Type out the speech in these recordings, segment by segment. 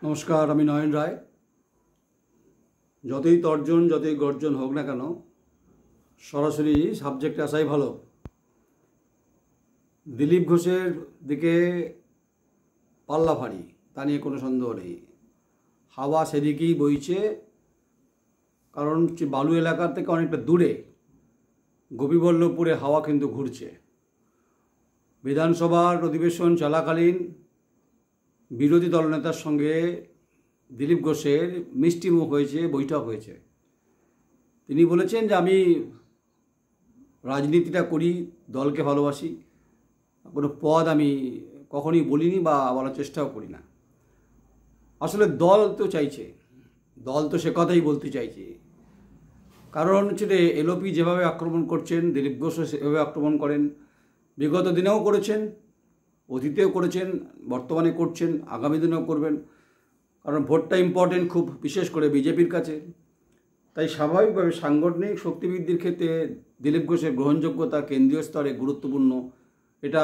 নমস্কার, আমি নয়ন রায়। যতই তর্জন যতই গর্জন হোক না কেন, সরাসরি সাবজেক্টে আসাই ভালো। দিলীপ ঘোষের দিকে পাল্লা ভারী, তা নিয়ে কোনো সন্দেহ নেই। হাওয়া সেদিকেই বইছে, কারণ বালু এলাকার থেকে অনেকটা দূরে গোপীবল্লভপুরে হাওয়া কিন্তু ঘুরছে। বিধানসভার অধিবেশন চলাকালীন বিরোধী দলনেতার সঙ্গে দিলীপ ঘোষের মিষ্টিমুখ হয়েছে, বৈঠক হয়েছে। তিনি বলেছেন যে আমি রাজনীতিটা করি, দলকে ভালোবাসি, কোনো পদ আমি কখনই বলিনি বা বলার চেষ্টাও করি না। আসলে দল তো চাইছে, দল তো সে কথাই বলতে চাইছে। কারণ হচ্ছে যে এলওপি যেভাবে আক্রমণ করছেন, দিলীপ ঘোষও সেভাবে আক্রমণ করেন। বিগত দিনেও করেছেন, অতীতেও করেছেন, বর্তমানে করছেন, আগামী দিনেও করবেন। কারণ ভোটটা ইম্পর্টেন্ট খুব, বিশেষ করে বিজেপির কাছে। তাই স্বাভাবিকভাবে সাংগঠনিক শক্তিবৃদ্ধির ক্ষেত্রে দিলীপ ঘোষের গ্রহণযোগ্যতা কেন্দ্রীয় স্তরে গুরুত্বপূর্ণ। এটা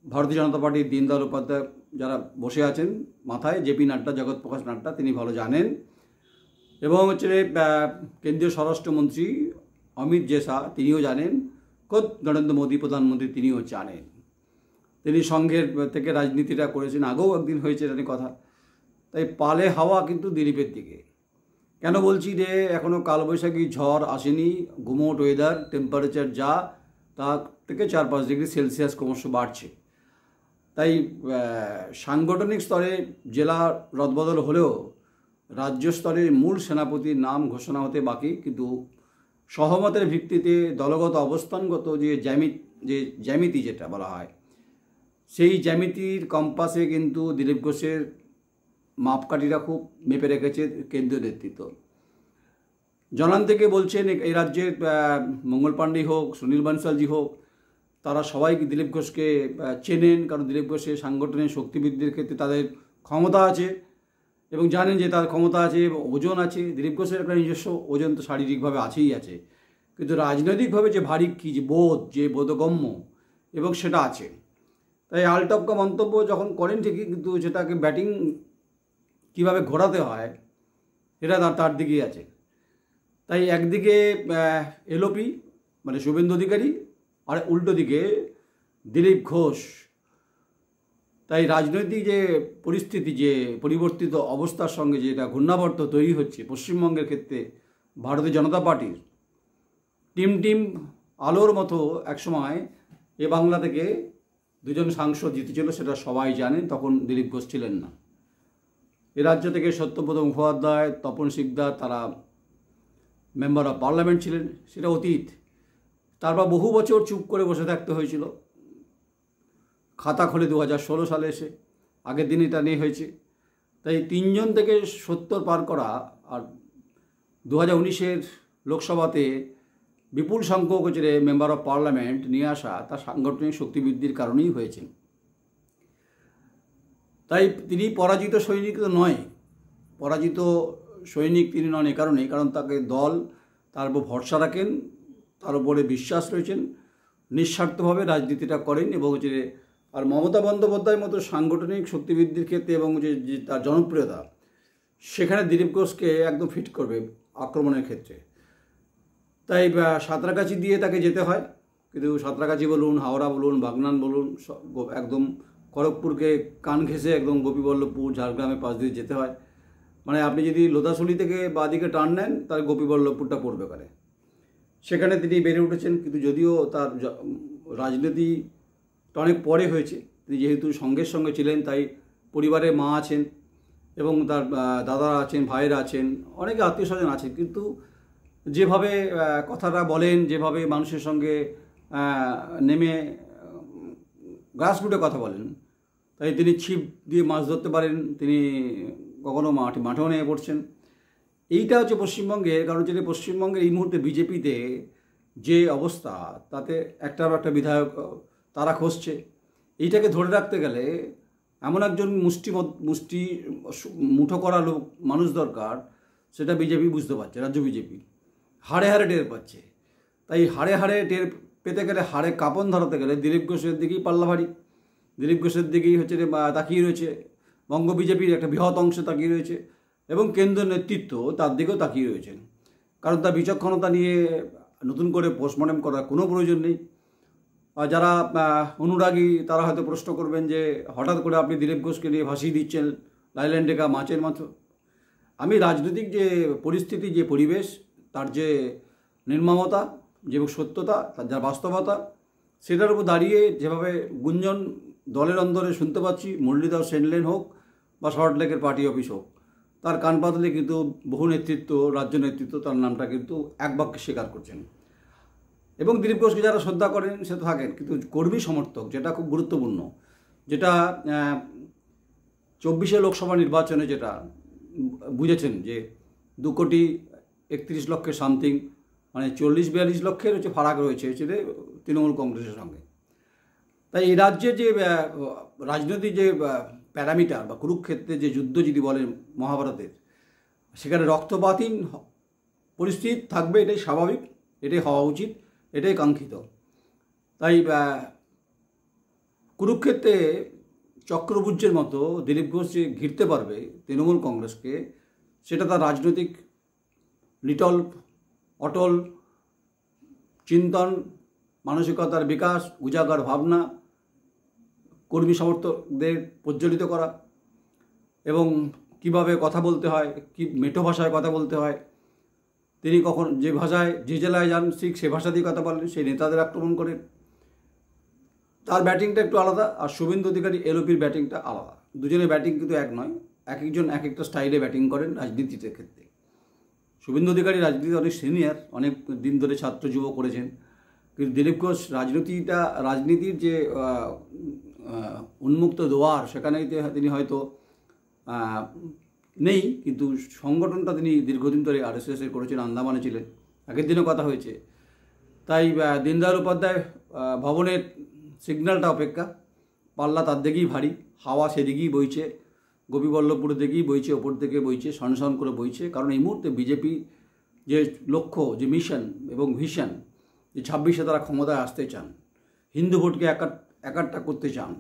ভারতীয় জনতা পার্টির দীনদয়াল উপাধ্যায় যারা বসে আছেন মাথায়, জেপি নাড্ডা, জগৎ প্রকাশ নাড্ডা, তিনি ভালো জানেন। এবং হচ্ছে কেন্দ্রীয় স্বরাষ্ট্রমন্ত্রী অমিত শাহ, তিনিও জানেন। খোদ নরেন্দ্র মোদী প্রধানমন্ত্রী, তিনিও জানেন। তিনি সংঘের থেকে রাজনীতিটা করেছেন, আগেও একদিন হয়েছে এটা নিয়ে কথা। তাই পালে হাওয়া কিন্তু দিলীপের দিকে। কেন বলছি যে এখনও কালবৈশাখী ঝড় আসেনি, গুমোট ওয়েদার, টেম্পারেচার যা তার থেকে 4-5 ডিগ্রি সেলসিয়াস ক্রমশ বাড়ছে। তাই সাংগঠনিক স্তরে জেলা রদবদল হলেও রাজ্য স্তরে মূল সেনাপতির নাম ঘোষণা হতে বাকি। কিন্তু সহমতের ভিত্তিতে দলগত অবস্থানগত যে জ্যামিতি যেটা বলা হয়, সেই জ্যামিতির কম্পাসে কিন্তু দিলীপ ঘোষের মাপকাঠিরা খুব মেপে রেখেছে কেন্দ্রীয় নেতৃত্ব। জনান থেকে বলছেন এই রাজ্যের মঙ্গল পাণ্ডে হোক, সুনীল বানসালজি হোক, তারা সবাই দিলীপ ঘোষকে চেনেন। কারণ দিলীপ ঘোষের সাংগঠনিক শক্তিবৃদ্ধির ক্ষেত্রে তাদের ক্ষমতা আছে এবং জানেন যে তার ক্ষমতা আছে, ওজন আছে। দিলীপ ঘোষের একটা নিজস্ব ওজন তো শারীরিকভাবে আছেই আছে, কিন্তু রাজনৈতিকভাবে যে ভারী কী যে বোধ, যে বোধগম্য, এবং সেটা আছে। তাই আলটপকা মন্তব্য যখন করেন ঠিকই, কিন্তু সেটাকে ব্যাটিং কীভাবে ঘোরাতে হয় এটা তার দিকেই আছে। তাই একদিকে এলওপি মানে শুভেন্দু অধিকারী, আর উল্টো দিকে দিলীপ ঘোষ। তাই রাজনৈতিক যে পরিস্থিতি, যে পরিবর্তিত অবস্থার সঙ্গে যেটা ঘূর্ণাবর্ত তৈরি হচ্ছে পশ্চিমবঙ্গের ক্ষেত্রে, ভারতীয় জনতা পার্টির টিম আলোর মতো একসময় এ বাংলা থেকে 2জন সাংসদ জিতেছিল, সেটা সবাই জানেন। তখন দিলীপ ঘোষ ছিলেন না। এ রাজ্য থেকে সত্যব্রত মুখোপাধ্যায়, তপন শিকদার, তারা মেম্বার অফ পার্লামেন্ট ছিলেন, সেটা অতীত। তারপর বহু বছর চুপ করে বসে থাকতে হয়েছিল। খাতা খোলে 2016 সালে এসে, আগের দিন এটা নিয়ে হয়েছে। তাই 3জন থেকে 70 পার করা, আর 2019-এর লোকসভাতে বিপুল সংখ্যক হচ্ছে মেম্বার অফ পার্লামেন্ট নিয়ে আসা, তার সাংগঠনিক শক্তিবৃদ্ধির কারণেই হয়েছে। তাই তিনি পরাজিত সৈনিক তো নয়, পরাজিত সৈনিক তিনি নন এ কারণেই, কারণ তাকে দল তার উপর ভরসা রাখেন, তার উপরে বিশ্বাস রয়েছেন, নিঃস্বার্থভাবে রাজনীতিটা করেন। এবং যে আর মমতা বন্দ্যোপাধ্যায়ের মতো সাংগঠনিক শক্তিবৃদ্ধির ক্ষেত্রে এবং যে তার জনপ্রিয়তা, সেখানে দিলীপ ঘোষকে একদম ফিট করবে আক্রমণের ক্ষেত্রে। তাই সাঁতরাগাছি দিয়ে তাকে যেতে হয়। কিন্তু সাঁতরাগাছি বলুন, হাওড়া বলুন, বাগনান বলুন, একদম খড়গপুরকে কান ঘেঁষে একদম গোপীবল্লভপুর, ঝাড়গ্রামের পাশ দিয়ে যেতে হয়। মানে আপনি যদি লোধাশুলি থেকে বাঁদিকে টার্ন নেন, তার গোপীবল্লভপুরটা পড়বে কারে। সেখানে তিনি বেড়ে উঠেছেন। কিন্তু যদিও তার রাজনীতিটা অনেক পরে হয়েছে, তিনি যেহেতু সঙ্গের সঙ্গে ছিলেন, তাই পরিবারে মা আছেন এবং তার দাদারা আছেন, ভাইয়েরা আছেন, অনেকে আত্মীয় স্বজন আছেন। কিন্তু যেভাবে কথাটা বলেন, যেভাবে মানুষের সঙ্গে নেমে গ্রাসরুটে কথা বলেন, তাই তিনি ছিপ দিয়ে মাছ ধরতে পারেন, তিনি কখনো মাঠেও নেমে পড়ছেন। এইটা হচ্ছে পশ্চিমবঙ্গের কারণ। যেটা পশ্চিমবঙ্গের এই মুহূর্তে বিজেপিতে যে অবস্থা, তাতে একটা বিধায়ক তারা খসছে। এইটাকে ধরে রাখতে গেলে এমন একজন মুষ্টি মুঠো করা মানুষ দরকার, সেটা বিজেপি বুঝতে পারছে, রাজ্য বিজেপি হাড়ে হাড়ে টের পাচ্ছে। তাই হাড়ে হাড়ে টের পেতে গেলে, হাড়ে কাঁপন ধরাতে গেলে দিলীপ ঘোষের দিকেই পাল্লা ভারী। দিলীপ ঘোষের দিকেই হচ্ছে তাকিয়ে রয়েছে বঙ্গ বিজেপির একটা বৃহৎ অংশ তাকিয়ে রয়েছে এবং কেন্দ্র নেতৃত্ব তার দিকেও তাকিয়ে রয়েছেন, কারণ তার বিচক্ষণতা নিয়ে নতুন করে পোস্টমর্টেম করার কোনো প্রয়োজন নেই। আর যারা অনুরাগী তারা হয়তো প্রশ্ন করবেন যে হঠাৎ করে আপনি দিলীপ ঘোষকে নিয়ে ভাসিয়ে দিচ্ছেন লাইল্যান্ড ডেকা মাছের মতো। আমি রাজনৈতিক যে পরিস্থিতি, যে পরিবেশ, তার যে নির্মমতা, যে সত্যতা, তার যা বাস্তবতা, সেটার উপর দাঁড়িয়ে যেভাবে গুঞ্জন দলের অন্দরে শুনতে পাচ্ছি, মুরলীধর সেনলেন হোক বা সল্টলেকের পার্টি অফিস হোক, তার কান পাতলে কিন্তু বহু নেতৃত্ব, রাজ্য নেতৃত্ব তার নামটা কিন্তু এক বাক্যে স্বীকার করছেন। এবং দিলীপ ঘোষকে যারা শ্রদ্ধা করেন সে তো থাকেন, কিন্তু কর্মী সমর্থক, যেটা খুব গুরুত্বপূর্ণ, যেটা 24শে লোকসভা নির্বাচনে যেটা বুঝেছেন যে 2,31,00,000 সামথিং, মানে 40-42 লক্ষের হচ্ছে ফারাক রয়েছে সেটা তৃণমূল কংগ্রেসের সঙ্গে। তাই এই রাজ্যে যে রাজনৈতিক যে প্যারামিটার বা কুরুক্ষেত্রে যে যুদ্ধ যদি বলেন মহাভারতের, সেখানে রক্তপাতহীন পরিস্থিতি থাকবে, এটাই স্বাভাবিক, এটাই হওয়া উচিত, এটাই কাঙ্ক্ষিত। তাই কুরুক্ষেত্রে চক্রভুজের মতো দিলীপ ঘোষ যে ঘিরতে পারবে তৃণমূল কংগ্রেসকে, সেটা তার রাজনৈতিক লিটল অটল চিন্তন, মানসিকতার বিকাশ, উজাগার ভাবনা, কর্মী সমর্থকদের প্রজ্বলিত করা, এবং কিভাবে কথা বলতে হয়, কি মেঠো ভাষায় কথা বলতে হয়, তিনি কখন যে ভাষায় যে জেলায় যান ঠিক সে ভাষা দিয়ে কথা বলেন, সেই নেতাদের আক্রমণ করেন। তার ব্যাটিংটা একটু আলাদা, আর শুভেন্দু অধিকারী এলওপির ব্যাটিংটা আলাদা। দুজনের ব্যাটিং কিন্তু এক নয়, এক একজন এক একটা স্টাইলে ব্যাটিং করেন রাজনীতির ক্ষেত্রে। শুভেন্দু অধিকারী রাজনীতি অনেক সিনিয়র, অনেক দিন ধরে ছাত্র যুব করেছেন, কিন্তু দিলীপ ঘোষ রাজনীতির যে উন্মুক্ত দোয়ার, সেখানে তিনি হয়তো নেই, কিন্তু সংগঠনটা তিনি দীর্ঘদিন ধরে আরএসএস এর করেছেন, আন্দামানে ছিলেন, আগের দিনও কথা হয়েছে। তাই দীনদয়াল উপাধ্যায় ভবনের সিগন্যালটা অপেক্ষা, পাল্লা তার দিকেই ভারী, হাওয়া সেদিকেই বইছে, গোপীবল্লভপুরের দিকেই বইছে, ওপর থেকে বইছে, সনসন করে বইছে। কারণ এই মুহূর্তে বিজেপি যে লক্ষ্য, যে মিশন এবং ভিশন, যে 26-এ তারা ক্ষমতায় আসতে চান, হিন্দু ভোটকে একাট্টা করতে চান,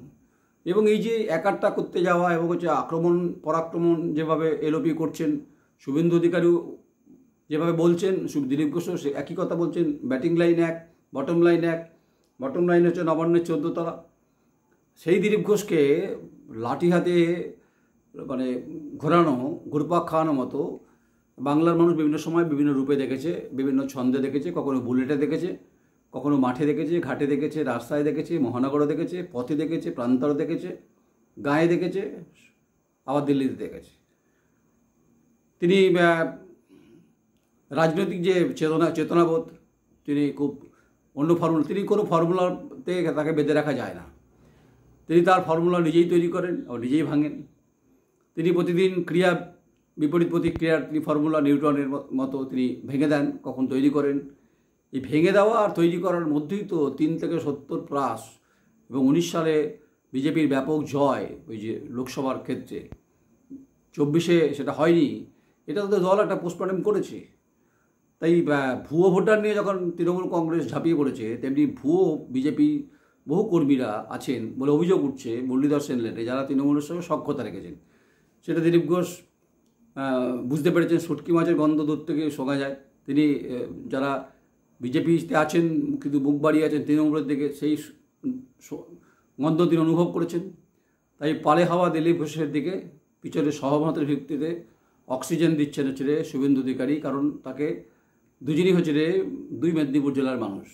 এবং এই যে একাট্টা করতে যাওয়া এবং হচ্ছে আক্রমণ পরাক্রমণ যেভাবে এলওপি করছেন, শুভেন্দু অধিকারীও যেভাবে বলছেন, দিলীপ ঘোষও সে একই কথা বলছেন, ব্যাটিং লাইন এক, বটম লাইন এক। বটম লাইন হচ্ছে নবান্নের 14 তলা। সেই দিলীপ ঘোষকে লাঠি হাতে মানে ঘোরানো, ঘুরপাক খাওয়ানো মতো বাংলার মানুষ বিভিন্ন সময় বিভিন্ন রূপে দেখেছে, বিভিন্ন ছন্দে দেখেছে, কখনো বুলেটে দেখেছে, কখনো মাঠে দেখেছে, ঘাটে দেখেছে, রাস্তায় দেখেছে, মহানগরে দেখেছে, পথে দেখেছে, প্রান্তরে দেখেছে, গায়ে দেখেছে, আবার দিল্লিতে দেখেছে। তিনি রাজনৈতিক যে চেতনাবোধ, তিনি খুব অন্য ফর্মুলা, তিনি কোনো ফর্মুলাতে তাকে বেঁধে রাখা যায় না। তিনি তার ফর্মুলা নিজেই তৈরি করেন ও নিজেই ভাঙেন। তিনি প্রতিদিন ক্রিয়া বিপরীত প্রতিক্রিয়ার তিনি ফর্মুলা নিউটনের মতো তিনি ভেঙে দেন, কখন তৈরি করেন। এই ভেঙে দেওয়া আর তৈরি করার মধ্যেই তো 3 থেকে 70 প্লাস, এবং 19 সালে বিজেপির ব্যাপক জয় ওই যে লোকসভার ক্ষেত্রে, 24-এ সেটা হয়নি, এটা তো দল একটা পোস্টমর্টেম করেছে। তাই ভুয়ো ভোটার নিয়ে যখন তৃণমূল কংগ্রেস ঝাঁপিয়ে পড়েছে, তেমনি ভুয়ো বিজেপি বহু কর্মীরা আছেন বলে অভিযোগ উঠছে মুরলীধর সেনলেনে, যারা তৃণমূলের সঙ্গে সখ্যতা রেখেছেন। সেটা দিলীপ ঘোষ বুঝতে পেরেছেন, শুটকি মাছের গন্ধ দূর থেকে শোনা যায়। তিনি যারা বিজেপিতে আছেন কিন্তু মুখ বাড়িয়ে আছেন তৃণমূলের দিকে, সেই গন্ধ তিনি অনুভব করেছেন। তাই পালে হাওয়া দিলীপ ঘোষের দিকে পিছনে সহমতের ভিত্তিতে অক্সিজেন দিচ্ছেন হচ্ছে রে শুভেন্দু অধিকারী, কারণ তাকে দুজনই হচ্ছে রে 2 মেদিনীপুর জেলার মানুষ।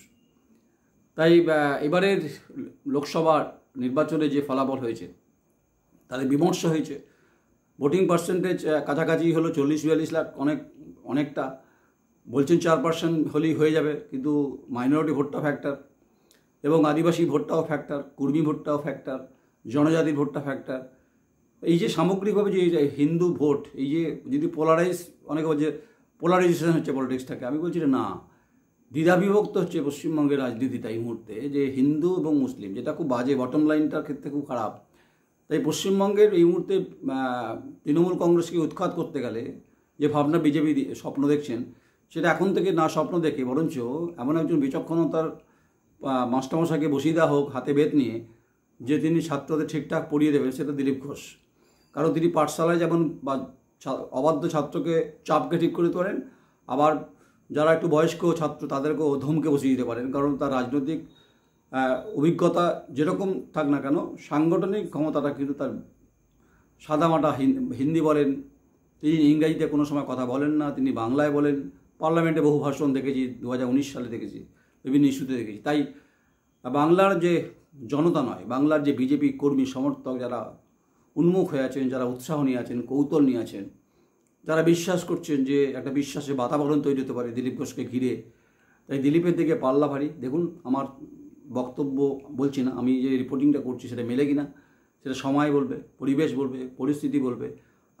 তাই এবারের লোকসভা নির্বাচনে যে ফলাফল হয়েছে তাতে বিমর্ষ হয়েছে। ভোটিং পার্সেন্টেজ কাছাকাছি হলো 40-42 লাখ, অনেকটা বলছেন 4% হলেই হয়ে যাবে, কিন্তু মাইনরিটি ভোটটা ফ্যাক্টর, এবং আদিবাসী ভোটটাও ফ্যাক্টর, কুর্মী ভোটটাও ফ্যাক্টর, জনজাতি ভোটটা ফ্যাক্টর। এই যে সামগ্রিকভাবে যে হিন্দু ভোট, এই যে যদি অনেকে বলছে পোলারাইজেশন হচ্ছে পলিটিক্সটাকে, আমি বলছি না, দ্বিধাবিভক্ত হচ্ছে পশ্চিমবঙ্গের রাজনীতিটা এই মুহূর্তে, যে হিন্দু এবং মুসলিম, যেটা খুব বাজে, বটম লাইনটার ক্ষেত্রে খুব খারাপ। তাই পশ্চিমবঙ্গের এই মুহূর্তে তৃণমূল কংগ্রেসকে উৎখাত করতে গেলে যে ভাবনা বিজেপি স্বপ্ন দেখছেন, সেটা এখন থেকে না স্বপ্ন দেখে বরঞ্চ এমন একজন বিচক্ষণতার মাস্টারমশাইকে বসিয়ে দেওয়া হোক হাতে বেত নিয়ে, যে তিনি ছাত্রদের ঠিকঠাক পড়িয়ে দেবেন, সেটা দিলীপ ঘোষ। কারণ তিনি পাঠশালায় যেমন বা অবাধ্য ছাত্রকে চাপকে ঠিক করে দিতে পারেন, আবার যারা একটু বয়স্ক ছাত্র তাদেরকেও ধমকে বসিয়ে দিতে পারেন। কারণ তার রাজনৈতিক অভিজ্ঞতা যেরকম থাক না কেন, সাংগঠনিক ক্ষমতাটা কিন্তু তার সাদামাটা। হিন্দি বলেন, তিনি ইংরাজিতে কোনো সময় কথা বলেন না, তিনি বাংলায় বলেন। পার্লামেন্টে বহু ভাষণ দেখেছি, 2019 সালে দেখেছি, বিভিন্ন ইস্যুতে দেখেছি। তাই বাংলার যে জনতা নয়, বাংলার যে বিজেপি কর্মী সমর্থক যারা উন্মুখ হয়ে আছেন, যারা উৎসাহ নিয়ে আছেন, কৌতূহল নিয়ে আছেন, যারা বিশ্বাস করছেন যে একটা বিশ্বাসের বাতাবরণ তৈরি হতে পারে দিলীপ ঘোষকে ঘিরে, তাই দিলীপের দিকে পাল্লা ভারী। দেখুন, আমার বক্তব্য বলছি না, আমি যে রিপোর্টিংটা করছি সেটা মেলে কিনা সেটা সময় বলবে, পরিবেশ বলবে, পরিস্থিতি বলবে।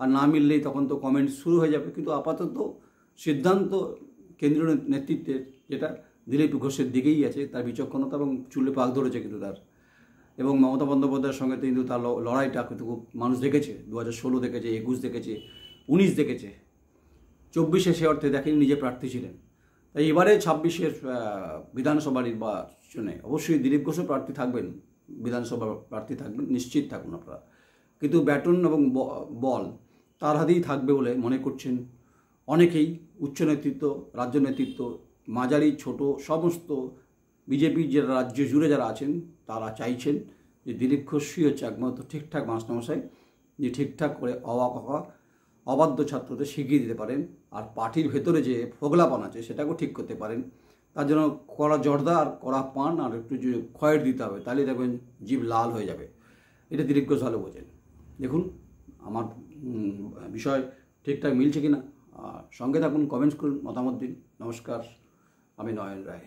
আর না মিললেই তখন তো কমেন্ট শুরু হয়ে যাবে। কিন্তু আপাতত সিদ্ধান্ত কেন্দ্রীয় নেতৃত্বের, যেটা দিলীপ ঘোষের দিকেই আছে, তার বিচক্ষণতা এবং চুলে পাক ধরেছে কিন্তু তার। এবং মমতা বন্দ্যোপাধ্যায়ের সঙ্গে কিন্তু তার লড়াইটা কিন্তু খুব মানুষ দেখেছে। 2016 দেখেছে, 21 দেখেছে, 19 দেখেছে, 24-এ সে অর্থে দেখেনি, নিজে প্রার্থী ছিলেন। তাই এবারে 26-এর বিধানসভা নির্বাচনে অবশ্যই দিলীপ ঘোষও প্রার্থী থাকবেন, বিধানসভা প্রার্থী থাকবেন, নিশ্চিত থাকুন আপনারা। কিন্তু ব্যাটন এবং বল তার হাতেই থাকবে বলে মনে করছেন অনেকেই। উচ্চ নেতৃত্ব, রাজ্য নেতৃত্ব, মাঝারি ছোট সমস্ত বিজেপির যারা রাজ্য জুড়ে যারা আছেন তারা চাইছেন যে দিলীপ ঘোষই হচ্ছে একমাত্র ঠিকঠাক মাস্টারমশাই, যে ঠিকঠাক করে অবাধ্য ছাত্রদের শিখিয়ে দিতে পারেন, আর পার্টির ভেতরে যে ফোগলাপান আছে সেটাকেও ঠিক করতে পারেন। তার জন্য কড়া জর্দা আর কড়া পান আর একটু খয়ের দিতে হবে, তাহলে দেখবেন জিভ লাল হয়ে যাবে। এটা দিলীপ ঘোষ ভালো বোঝেন। দেখুন, আমার বিষয় ঠিকঠাক মিলছে কিনা, সঙ্গে থাকুন, কমেন্টস করুন, মতামত দিন। নমস্কার, আমি নয়ন রায়।